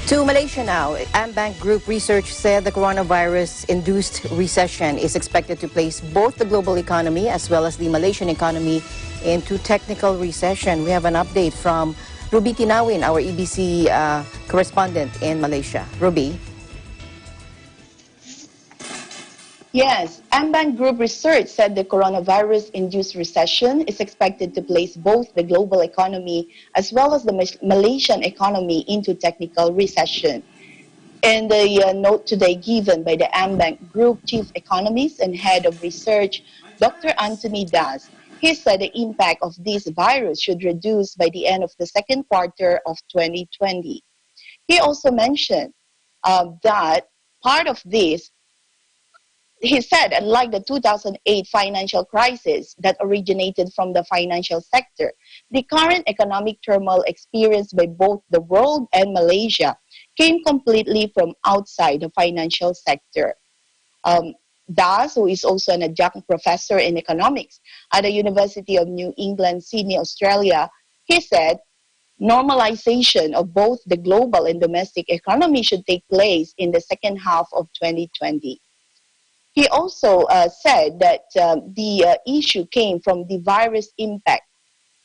To Malaysia now, AmBank Group research said the coronavirus-induced recession is expected to place both the global economy as well as the Malaysian economy into technical recession. We have an update from Ruby Tinawin, our EBC correspondent in Malaysia. Ruby. Yes, AmBank Group research said the coronavirus-induced recession is expected to place both the global economy as well as the Malaysian economy into technical recession. In the note today given by the AmBank Group Chief Economist and Head of Research, Dr. Anthony Das, he said the impact of this virus should reduce by the end of the second quarter of 2020. He also mentioned that part of this, he said, unlike the 2008 financial crisis that originated from the financial sector, the current economic turmoil experienced by both the world and Malaysia came completely from outside the financial sector. Das, who is also an adjunct professor in economics at the University of New England, Sydney, Australia, he said, normalization of both the global and domestic economy should take place in the second half of 2020. He also said that the issue came from the virus impact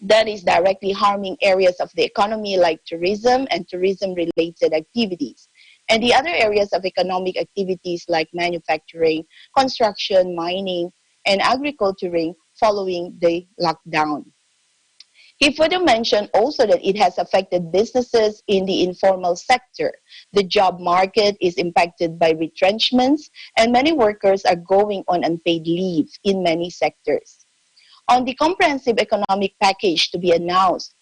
that is directly harming areas of the economy like tourism and tourism-related activities, and the other areas of economic activities like manufacturing, construction, mining, and agriculturing following the lockdown. He further mentioned also that it has affected businesses in the informal sector. The job market is impacted by retrenchments, and many workers are going on unpaid leave in many sectors. On the comprehensive economic package to be announced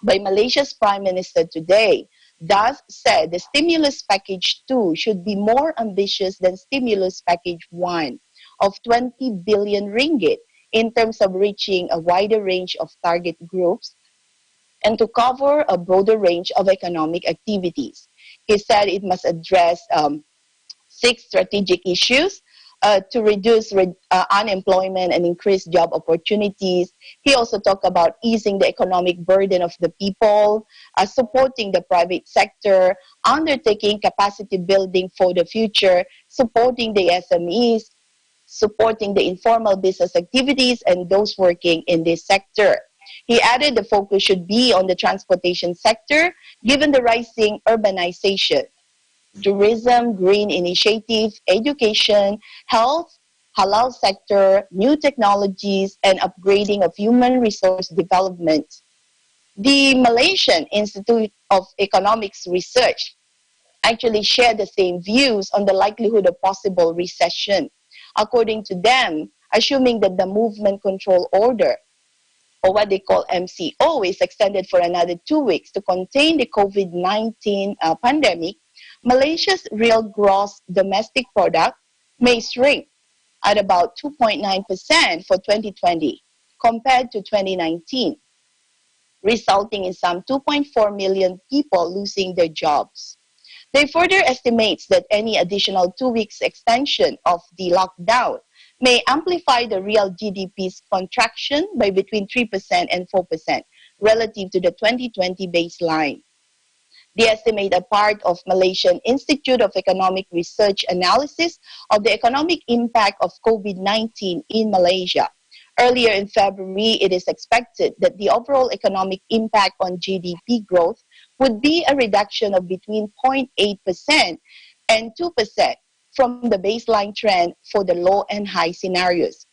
by Malaysia's Prime Minister today, Das said the stimulus package 2 should be more ambitious than stimulus package 1 of 20 billion ringgit in terms of reaching a wider range of target groups and to cover a broader range of economic activities. He said it must address 6 strategic issues to reduce unemployment and increase job opportunities. He also talked about easing the economic burden of the people, supporting the private sector, undertaking capacity building for the future, supporting the SMEs, supporting the informal business activities and those working in this sector. He added the focus should be on the transportation sector, given the rising urbanization, tourism, green initiative, education, health, halal sector, new technologies, and upgrading of human resource development. The Malaysian Institute of Economics Research actually shared the same views on the likelihood of possible recession. According to them, assuming that the movement control order, or what they call MCO, is extended for another 2 weeks to contain the COVID-19 pandemic, Malaysia's real gross domestic product may shrink at about 2.9% for 2020 compared to 2019, resulting in some 2.4 million people losing their jobs. They further estimates that any additional 2 weeks extension of the lockdown may amplify the real GDP's contraction by between 3% and 4% relative to the 2020 baseline. The estimate are part of Malaysian Institute of Economic Research analysis of the economic impact of COVID-19 in Malaysia. Earlier in February, it is expected that the overall economic impact on GDP growth would be a reduction of between 0.8% and 2% from the baseline trend for the low and high scenarios.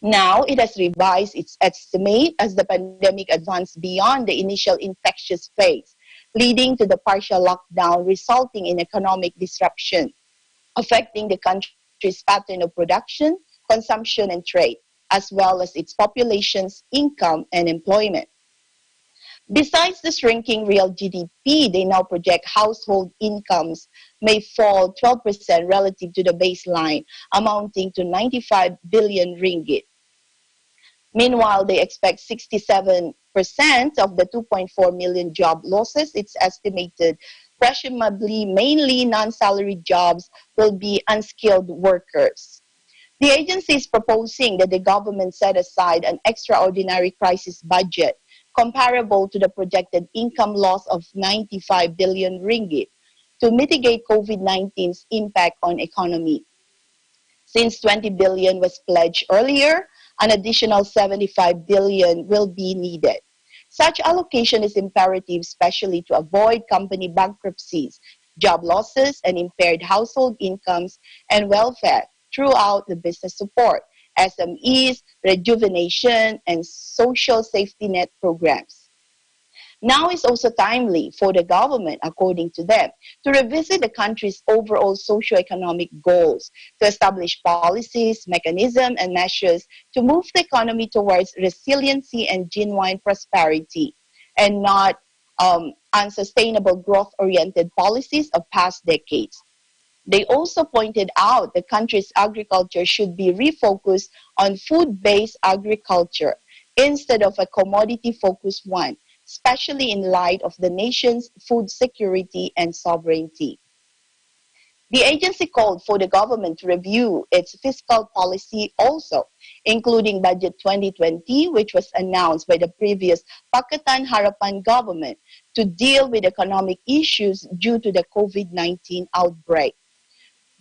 Now, it has revised its estimate as the pandemic advanced beyond the initial infectious phase, leading to the partial lockdown resulting in economic disruption, affecting the country's pattern of production, consumption, and trade, as well as its population's income and employment. Besides the shrinking real GDP, they now project household incomes may fall 12% relative to the baseline, amounting to 95 billion ringgit. Meanwhile, they expect 67% of the 2.4 million job losses, it's estimated, presumably mainly non-salaried jobs, will be unskilled workers. The agency is proposing that the government set aside an extraordinary crisis budget comparable to the projected income loss of 95 billion ringgit to mitigate COVID-19's impact on economy. Since 20 billion was pledged earlier, an additional 75 billion will be needed. Such allocation is imperative, especially to avoid company bankruptcies, job losses, and impaired household incomes and welfare throughout the business support, SMEs, rejuvenation, and social safety net programs. Now is also timely for the government, according to them, to revisit the country's overall socio-economic goals, to establish policies, mechanisms, and measures to move the economy towards resiliency and genuine prosperity, and not unsustainable growth-oriented policies of past decades. They also pointed out the country's agriculture should be refocused on food-based agriculture instead of a commodity-focused one, especially in light of the nation's food security and sovereignty. The agency called for the government to review its fiscal policy also, including Budget 2020, which was announced by the previous Pakatan Harapan government to deal with economic issues due to the COVID-19 outbreak.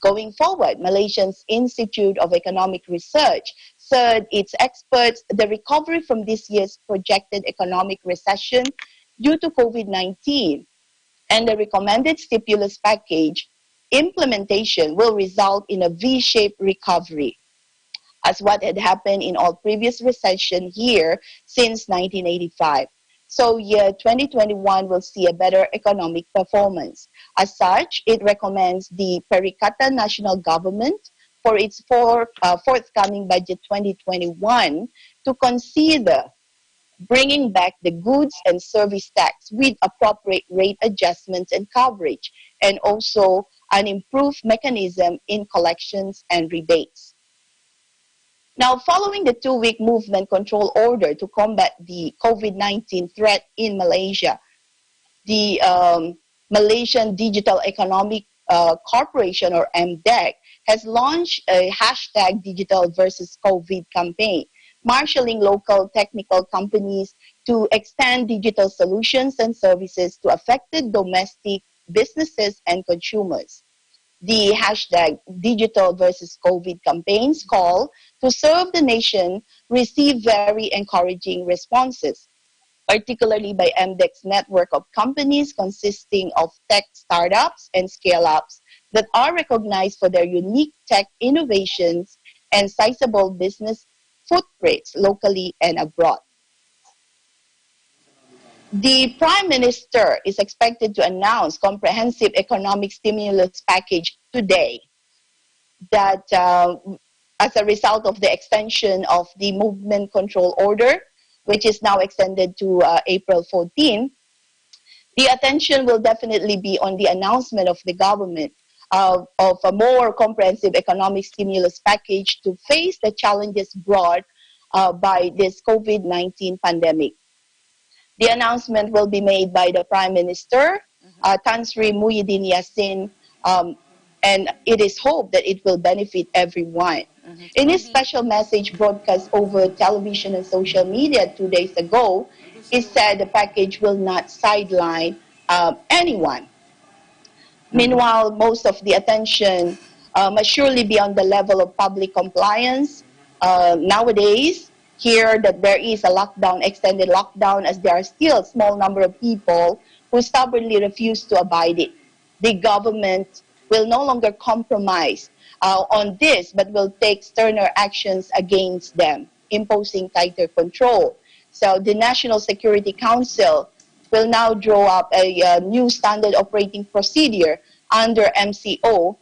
Going forward, Malaysia's Institute of Economic Research said its experts the recovery from this year's projected economic recession due to COVID-19 and the recommended stimulus package implementation will result in a V-shaped recovery, as what had happened in all previous recession here since 1985. So year 2021 will see a better economic performance. As such, it recommends the Perikatan National Government for its forthcoming Budget 2021 to consider bringing back the goods and service tax with appropriate rate adjustments and coverage, and also an improved mechanism in collections and rebates. Now, following the two-week movement control order to combat the COVID-19 threat in Malaysia, the Malaysian Digital Economic Corporation, or AmBank, has launched a hashtag Digital versus COVID campaign, marshalling local technical companies to extend digital solutions and services to affected domestic businesses and consumers. The hashtag Digital versus COVID campaigns call to serve the nation received very encouraging responses, particularly by MDEC's network of companies consisting of tech startups and scale-ups that are recognized for their unique tech innovations and sizable business footprints locally and abroad. The Prime Minister is expected to announce comprehensive economic stimulus package today that as a result of the extension of the movement control order, which is now extended to April 14, the attention will definitely be on the announcement of the government of a more comprehensive economic stimulus package to face the challenges brought by this COVID-19 pandemic. The announcement will be made by the Prime Minister, Tan Sri Muhyiddin Yassin, and it is hoped that it will benefit everyone. In his special message broadcast over television and social media 2 days ago, he said the package will not sideline anyone. Meanwhile, most of the attention must surely be on the level of public compliance. Nowadays, here that there is a lockdown, extended lockdown, as there are still a small number of people who stubbornly refuse to abide it. The government will no longer compromise on this, but will take sterner actions against them, imposing tighter control. So the National Security Council will now draw up a new standard operating procedure under MCO,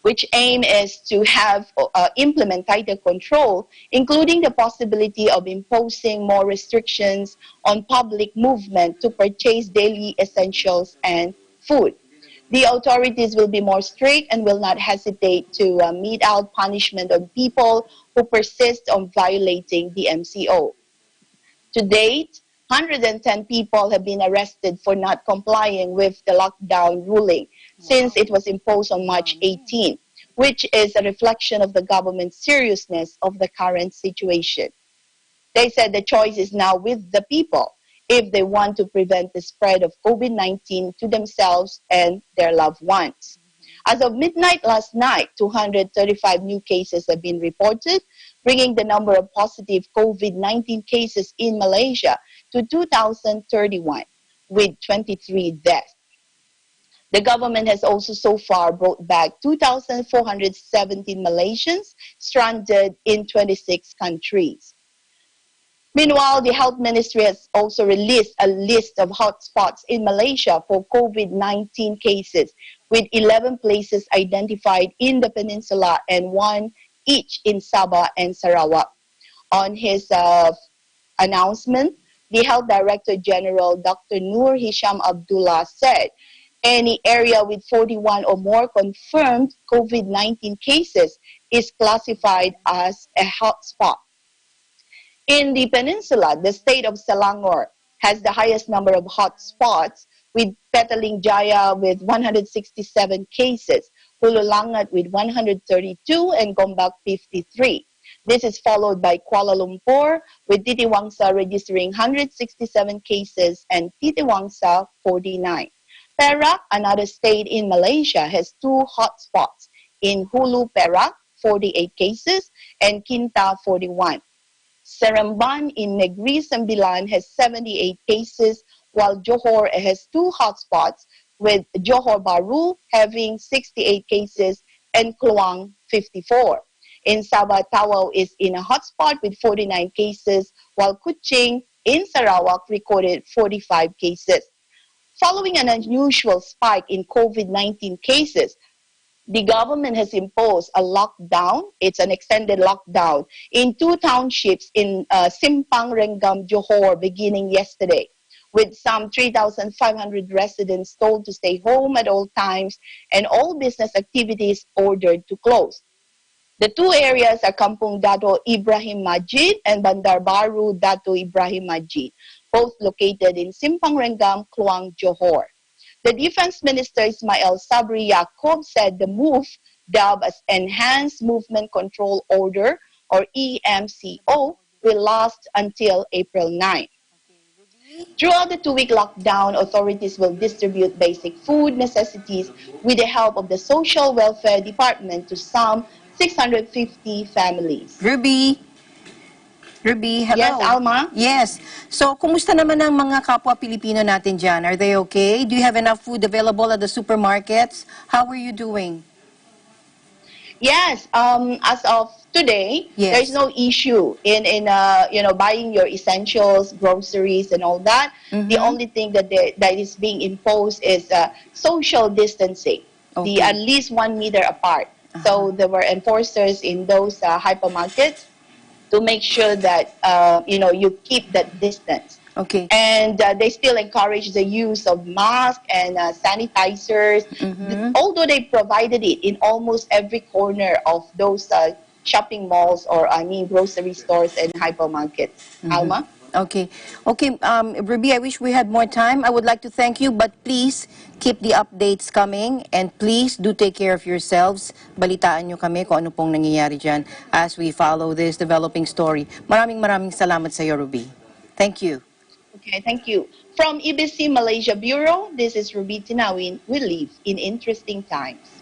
which aim is to have implement tighter control, including the possibility of imposing more restrictions on public movement to purchase daily essentials and food. The authorities will be more strict and will not hesitate to mete out punishment on people who persist on violating the MCO. To date, 110 people have been arrested for not complying with the lockdown ruling since it was imposed on March 18, which is a reflection of the government's seriousness of the current situation. They said the choice is now with the people. if they want to prevent the spread of COVID-19 to themselves and their loved ones. As of midnight last night, 235 new cases have been reported, bringing the number of positive COVID-19 cases in Malaysia to 2,031, with 23 deaths. The government has also so far brought back 2,417 Malaysians stranded in 26 countries. Meanwhile, the Health Ministry has also released a list of hotspots in Malaysia for COVID-19 cases, with 11 places identified in the peninsula and one each in Sabah and Sarawak. On his announcement, the Health Director General Dr. Nur Hisham Abdullah said any area with 41 or more confirmed COVID-19 cases is classified as a hotspot. In the peninsula, the state of Selangor has the highest number of hotspots, with Petaling Jaya with 167 cases, Hululangat with 132, and Gombak 53. This is followed by Kuala Lumpur, with Titiwangsa registering 167 cases and Titiwangsa 49. Perak, another state in Malaysia, has two hotspots in Hulu, Perak, 48 cases, and Kinta, 41. Seremban in Negri Sembilan has 78 cases, while Johor has two hotspots, with Johor Bahru having 68 cases and Kluang 54. In Sabah, Tawau is in a hotspot with 49 cases, while Kuching in Sarawak recorded 45 cases. Following an unusual spike in COVID-19 cases, the government has imposed a lockdown. It's an extended lockdown in two townships in Simpang Renggam, Johor, beginning yesterday, with some 3,500 residents told to stay home at all times and all business activities ordered to close. The two areas are Kampung Dato Ibrahim Majid and Bandar Baru Dato Ibrahim Majid, both located in Simpang Renggam, Kluang, Johor. The Defense Minister Ismail Sabri Yaakob said the move, dubbed as Enhanced Movement Control Order or EMCO, will last until April 9. Throughout the two-week lockdown, authorities will distribute basic food necessities with the help of the Social Welfare Department to some 650 families. Ruby, hello. Yes, Alma? Yes. So, kumusta naman ang mga kapwa Pilipino natin dyan? Are they okay? Do you have enough food available at the supermarkets? How are you doing? Yes, as of today, Yes. there's no issue in buying your essentials, groceries, and all that. The only thing that is being imposed is social distancing, Okay. at least 1 meter apart. So there were enforcers in those hypermarkets to make sure that you keep that distance. Okay. And they still encourage the use of masks and sanitizers, although they provided it in almost every corner of those shopping malls, or grocery stores and hypermarkets. Alma? Okay. Okay, Ruby, I wish we had more time. I would like to thank you, but please keep the updates coming and please do take care of yourselves. Balitaan nyo kami kung ano pong nangyayari dyan as we follow this developing story. Maraming salamat sa iyo, Ruby. Thank you. Okay, thank you. From EBC Malaysia Bureau, this is Ruby Tinawin. We live in interesting times.